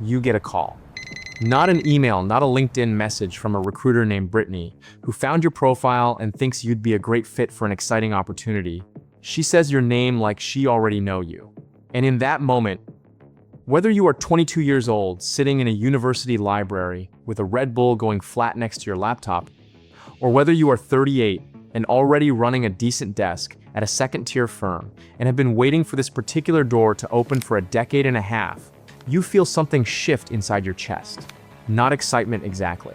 you get a call. Not an email, not a LinkedIn message from a recruiter named Brittany, who found your profile and thinks you'd be a great fit for an exciting opportunity. She says your name like she already knows you. And in that moment, whether you are 22 years old, sitting in a university library with a Red Bull going flat next to your laptop, or whether you are 38 and already running a decent desk at a second-tier firm and have been waiting for this particular door to open for a decade and a half, you feel something shift inside your chest. Not excitement exactly.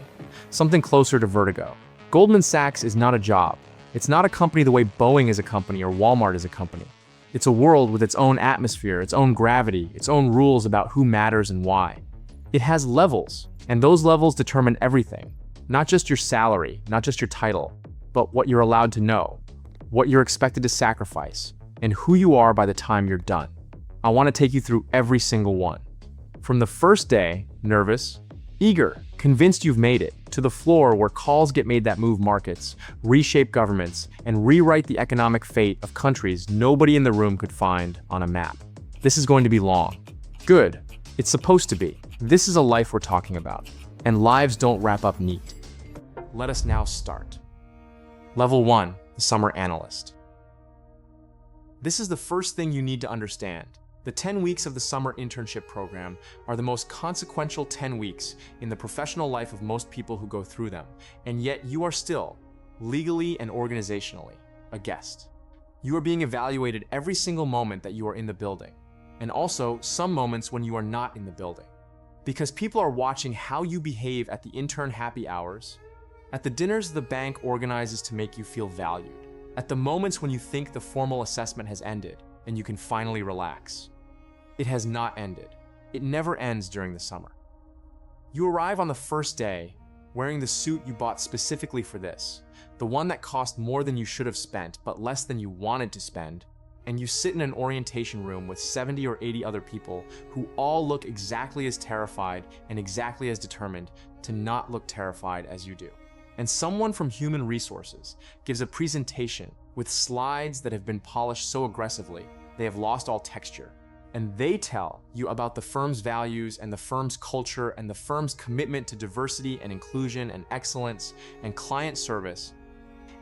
Something closer to vertigo. Goldman Sachs is not a job. It's not a company the way Boeing is a company or Walmart is a company. It's a world with its own atmosphere, its own gravity, its own rules about who matters and why. It has levels, and those levels determine everything. Not just your salary, not just your title, but what you're allowed to know, what you're expected to sacrifice, and who you are by the time you're done. I want to take you through every single one. From the first day, nervous, eager, convinced you've made it, to the floor where calls get made that move markets, reshape governments, and rewrite the economic fate of countries nobody in the room could find on a map. This is going to be long. Good. It's supposed to be. This is a life we're talking about. And lives don't wrap up neat. Let us now start. Level 1, the Summer Analyst. This is the first thing you need to understand. The 10 weeks of the summer internship program are the most consequential 10 weeks in the professional life of most people who go through them, and yet you are still, legally and organizationally, a guest. You are being evaluated every single moment that you are in the building, and also some moments when you are not in the building. Because people are watching how you behave at the intern happy hours, at the dinners the bank organizes to make you feel valued, at the moments when you think the formal assessment has ended and you can finally relax. It has not ended. It never ends during the summer. You arrive on the first day wearing the suit you bought specifically for this, the one that cost more than you should have spent but less than you wanted to spend, and you sit in an orientation room with 70 or 80 other people who all look exactly as terrified and exactly as determined to not look terrified as you do. And someone from Human Resources gives a presentation with slides that have been polished so aggressively they have lost all texture. And they tell you about the firm's values and the firm's culture and the firm's commitment to diversity and inclusion and excellence and client service.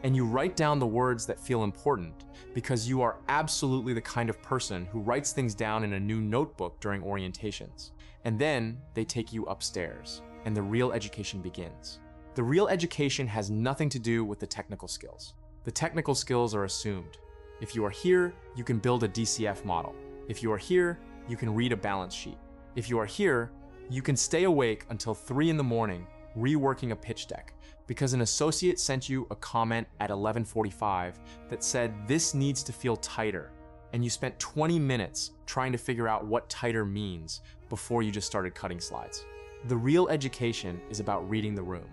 And you write down the words that feel important because you are absolutely the kind of person who writes things down in a new notebook during orientations. And then they take you upstairs and the real education begins. The real education has nothing to do with the technical skills. The technical skills are assumed. If you are here, you can build a DCF model. If you are here, you can read a balance sheet. If you are here, you can stay awake until 3 in the morning reworking a pitch deck because an associate sent you a comment at 11:45 that said this needs to feel tighter, and you spent 20 minutes trying to figure out what tighter means before you just started cutting slides. The real education is about reading the room,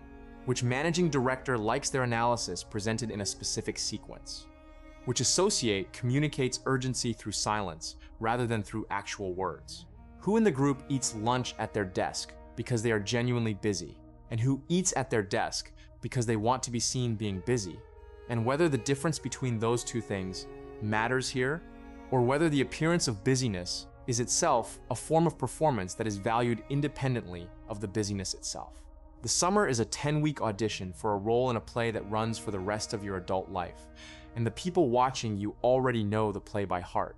which managing director likes their analysis presented in a specific sequence, which associate communicates urgency through silence rather than through actual words. Who in the group eats lunch at their desk because they are genuinely busy, and who eats at their desk because they want to be seen being busy, and whether the difference between those two things matters here, or whether the appearance of busyness is itself a form of performance that is valued independently of the busyness itself. The summer is a 10-week audition for a role in a play that runs for the rest of your adult life, and the people watching you already know the play by heart.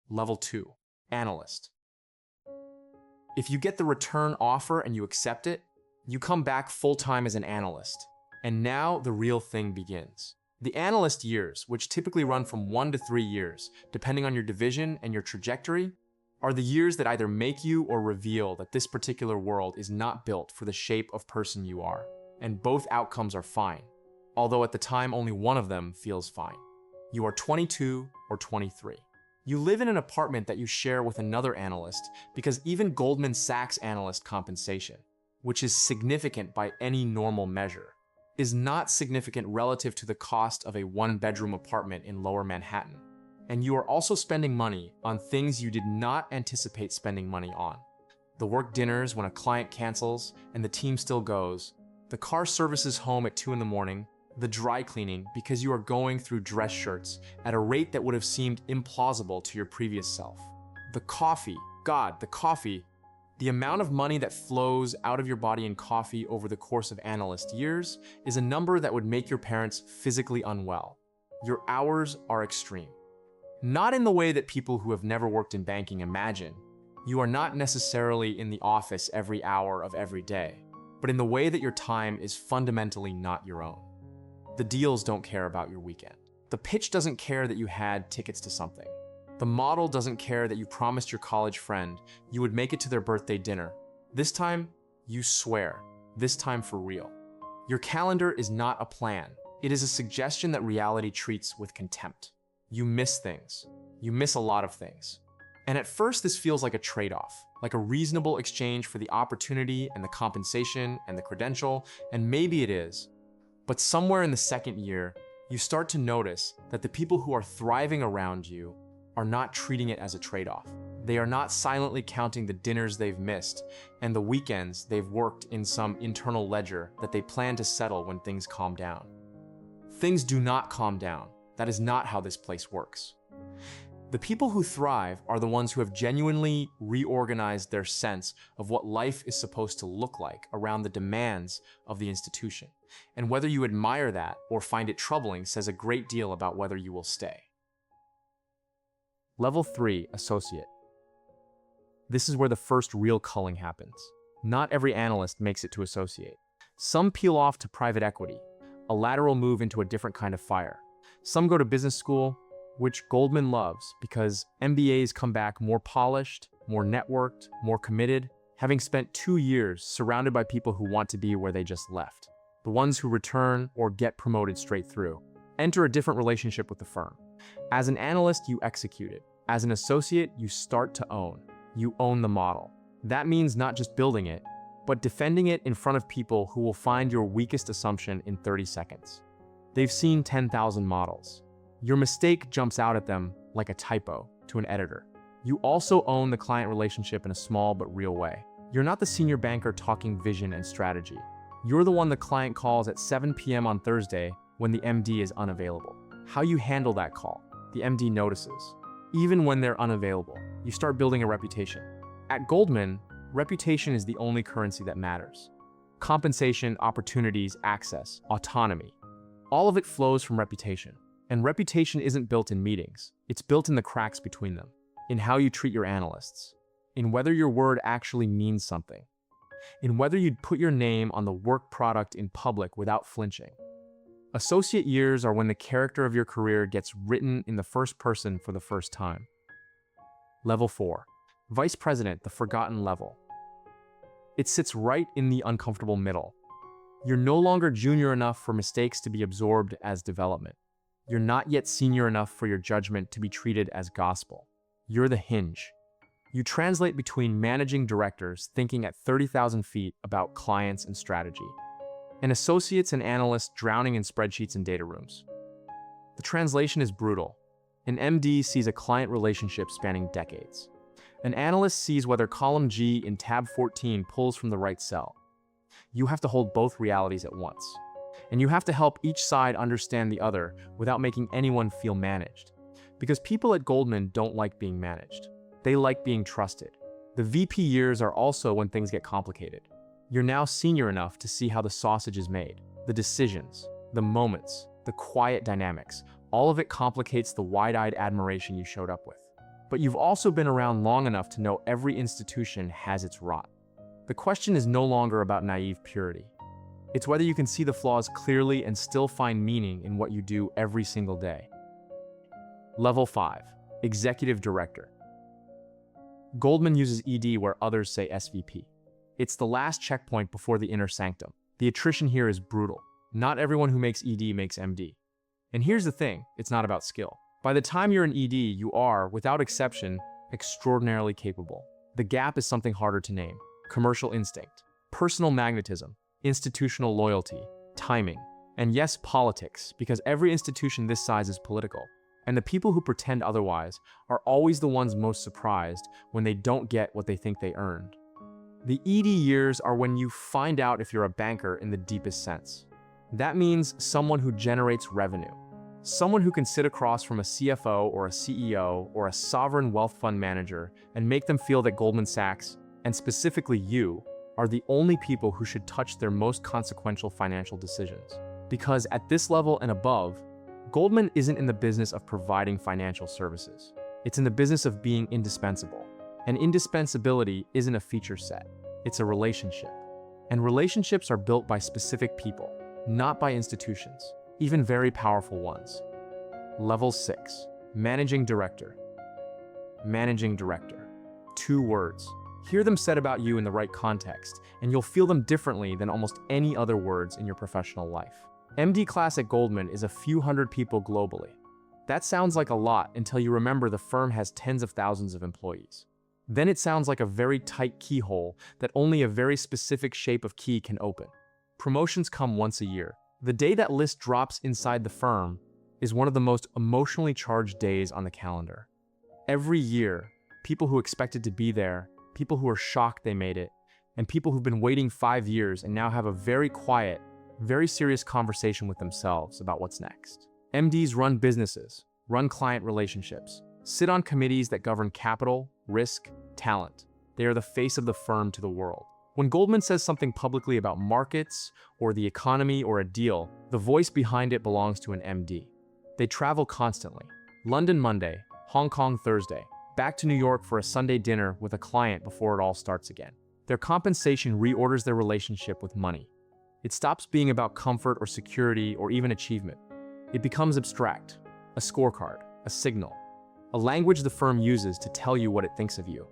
Level 2, Analyst. If you get the return offer and you accept it, you come back full-time as an analyst. And now the real thing begins. The analyst years, which typically run from 1 to 3 years, depending on your division and your trajectory, are the years that either make you or reveal that this particular world is not built for the shape of person you are. And both outcomes are fine, although at the time only one of them feels fine. You are 22 or 23. You live in an apartment that you share with another analyst because even Goldman Sachs analyst compensation, which is significant by any normal measure, is not significant relative to the cost of a 1-bedroom apartment in Lower Manhattan. And you are also spending money on things you did not anticipate spending money on. The work dinners when a client cancels and the team still goes, the car services home at 2 in the morning, the dry cleaning because you are going through dress shirts at a rate that would have seemed implausible to your previous self. The coffee, God, the coffee The amount of money that flows out of your body in coffee over the course of Analyst years is a number that would make your parents physically unwell. Your hours are extreme. Not in the way that people who have never worked in banking imagine. You are not necessarily in the office every hour of every day, but in the way that your time is fundamentally not your own. The deals don't care about your weekend. The pitch doesn't care that you had tickets to something. The model doesn't care that you promised your college friend you would make it to their birthday dinner. This time, you swear. This time for real. Your calendar is not a plan. It is a suggestion that reality treats with contempt. You miss things. You miss a lot of things. And at first, this feels like a trade-off, like a reasonable exchange for the opportunity and the compensation and the credential, and maybe it is. But somewhere in the second year, you start to notice that the people who are thriving around you are not treating it as a trade-off. They are not silently counting the dinners they've missed and the weekends they've worked in some internal ledger that they plan to settle when things calm down. Things do not calm down. That is not how this place works. The people who thrive are the ones who have genuinely reorganized their sense of what life is supposed to look like around the demands of the institution. And whether you admire that or find it troubling says a great deal about whether you will stay. Level 3, Associate. This is where the first real culling happens. Not every analyst makes it to associate. Some peel off to private equity, a lateral move into a different kind of fire. Some go to business school, which Goldman loves because MBAs come back more polished, more networked, more committed, having spent 2 years surrounded by people who want to be where they just left. The ones who return or get promoted straight through. Enter a different relationship with the firm. As an analyst, you execute it. As an associate, you start to own. You own the model. That means not just building it, but defending it in front of people who will find your weakest assumption in 30 seconds. They've seen 10,000 models. Your mistake jumps out at them like a typo to an editor. You also own the client relationship in a small but real way. You're not the senior banker talking vision and strategy. You're the one the client calls at 7 p.m. on Thursday when the MD is unavailable. How you handle that call, the MD notices. Even when they're unavailable, you start building a reputation. At Goldman, reputation is the only currency that matters. Compensation, opportunities, access, autonomy. All of it flows from reputation. And reputation isn't built in meetings. It's built in the cracks between them, in how you treat your analysts, in whether your word actually means something, in whether you'd put your name on the work product in public without flinching. Associate years are when the character of your career gets written in the first person for the first time. Level 4. Vice President, the forgotten level. It sits right in the uncomfortable middle. You're no longer junior enough for mistakes to be absorbed as development. You're not yet senior enough for your judgment to be treated as gospel. You're the hinge. You translate between managing directors thinking at 30,000 feet about clients and strategy, and associates and analysts drowning in spreadsheets and data rooms. The translation is brutal. An MD sees a client relationship spanning decades. An analyst sees whether column G in tab 14 pulls from the right cell. You have to hold both realities at once. And you have to help each side understand the other without making anyone feel managed. Because people at Goldman don't like being managed. They like being trusted. The VP years are also when things get complicated. You're now senior enough to see how the sausage is made. The decisions, the moments, the quiet dynamics, all of it complicates the wide-eyed admiration you showed up with. But you've also been around long enough to know every institution has its rot. The question is no longer about naive purity. It's whether you can see the flaws clearly and still find meaning in what you do every single day. Level 5. Executive Director. Goldman uses ED where others say SVP. It's the last checkpoint before the inner sanctum. The attrition here is brutal. Not everyone who makes ED makes MD. And here's the thing, it's not about skill. By the time you're an ED, you are, without exception, extraordinarily capable. The gap is something harder to name. Commercial instinct, personal magnetism, institutional loyalty, timing, and yes, politics, because every institution this size is political. And the people who pretend otherwise are always the ones most surprised when they don't get what they think they earned. The ED years are when you find out if you're a banker in the deepest sense. That means someone who generates revenue. Someone who can sit across from a CFO or a CEO or a sovereign wealth fund manager and make them feel that Goldman Sachs and specifically you, are the only people who should touch their most consequential financial decisions. Because at this level and above, Goldman isn't in the business of providing financial services. It's in the business of being indispensable. And indispensability isn't a feature set, it's a relationship. And relationships are built by specific people, not by institutions, even very powerful ones. Level 6. Managing Director. Managing Director. 2 words. Hear them said about you in the right context, and you'll feel them differently than almost any other words in your professional life. MD class at Goldman is a few hundred people globally. That sounds like a lot until you remember the firm has tens of thousands of employees. Then it sounds like a very tight keyhole that only a very specific shape of key can open. Promotions come once a year. The day that list drops inside the firm is one of the most emotionally charged days on the calendar. Every year, people who expected to be there, people who are shocked they made it, and people who've been waiting 5 years and now have a very quiet, very serious conversation with themselves about what's next. MDs run businesses, run client relationships, sit on committees that govern capital, risk, talent. They are the face of the firm to the world. When Goldman says something publicly about markets, or the economy, or a deal, the voice behind it belongs to an MD. They travel constantly. London Monday, Hong Kong Thursday, back to New York for a Sunday dinner with a client before it all starts again. Their compensation reorders their relationship with money. It stops being about comfort or security or even achievement. It becomes abstract, a scorecard, a signal, a language the firm uses to tell you what it thinks of you.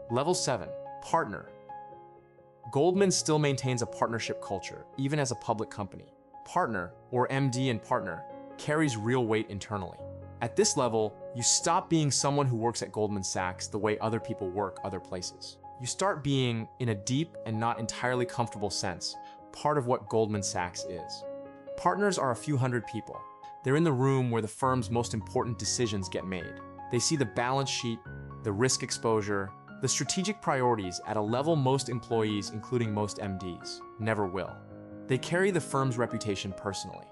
Level 7. Partner. Goldman still maintains a partnership culture, even as a public company. Partner, or MD and partner, carries real weight internally. At this level, you stop being someone who works at Goldman Sachs the way other people work other places. You start being, in a deep and not entirely comfortable sense, part of what Goldman Sachs is. Partners are a few hundred people. They're in the room where the firm's most important decisions get made. They see the balance sheet, the risk exposure, the strategic priorities at a level most employees, including most MDs, never will. They carry the firm's reputation personally.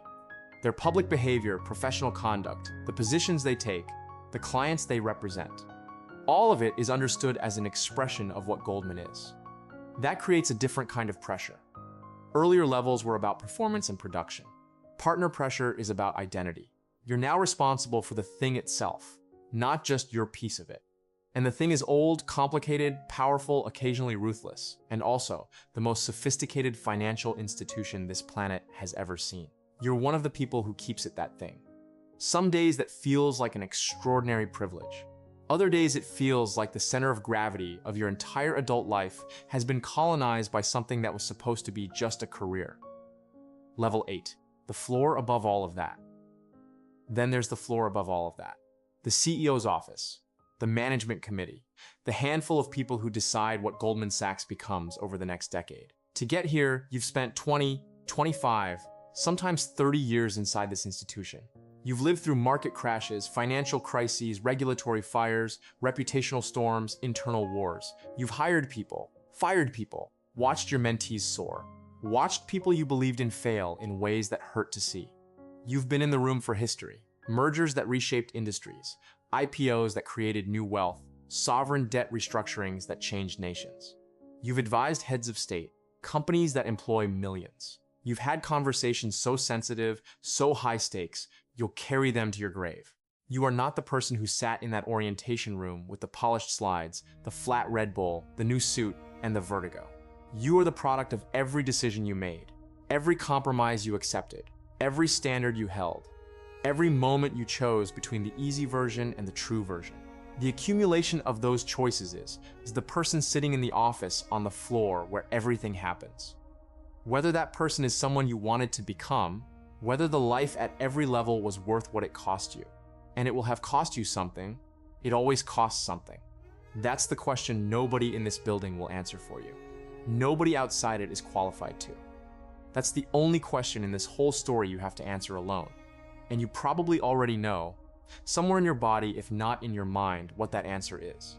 Their public behavior, professional conduct, the positions they take, the clients they represent. All of it is understood as an expression of what Goldman is. That creates a different kind of pressure. Earlier levels were about performance and production. Partner pressure is about identity. You're now responsible for the thing itself, not just your piece of it. And the thing is old, complicated, powerful, occasionally ruthless, and also the most sophisticated financial institution this planet has ever seen. You're one of the people who keeps it that thing. Some days that feels like an extraordinary privilege. Other days it feels like the center of gravity of your entire adult life has been colonized by something that was supposed to be just a career. Level 8. The floor above all of that. Then there's the floor above all of that. The CEO's office. The management committee, the handful of people who decide what Goldman Sachs becomes over the next decade. To get here, you've spent 20, 25, sometimes 30 years inside this institution. You've lived through market crashes, financial crises, regulatory fires, reputational storms, internal wars. You've hired people, fired people, watched your mentees soar, watched people you believed in fail in ways that hurt to see. You've been in the room for history, mergers that reshaped industries, IPOs that created new wealth, sovereign debt restructurings that changed nations. You've advised heads of state, companies that employ millions. You've had conversations so sensitive, so high stakes, you'll carry them to your grave. You are not the person who sat in that orientation room with the polished slides, the flat Red Bull, the new suit, and the vertigo. You are the product of every decision you made, every compromise you accepted, every standard you held, every moment you chose between the easy version and the true version. The accumulation of those choices is the person sitting in the office on the floor where everything happens. Whether that person is someone you wanted to become, whether the life at every level was worth what it cost you. And it will have cost you something. It always costs something. That's the question nobody in this building will answer for you. Nobody outside it is qualified to. That's the only question in this whole story you have to answer alone. And you probably already know, somewhere in your body, if not in your mind, what that answer is.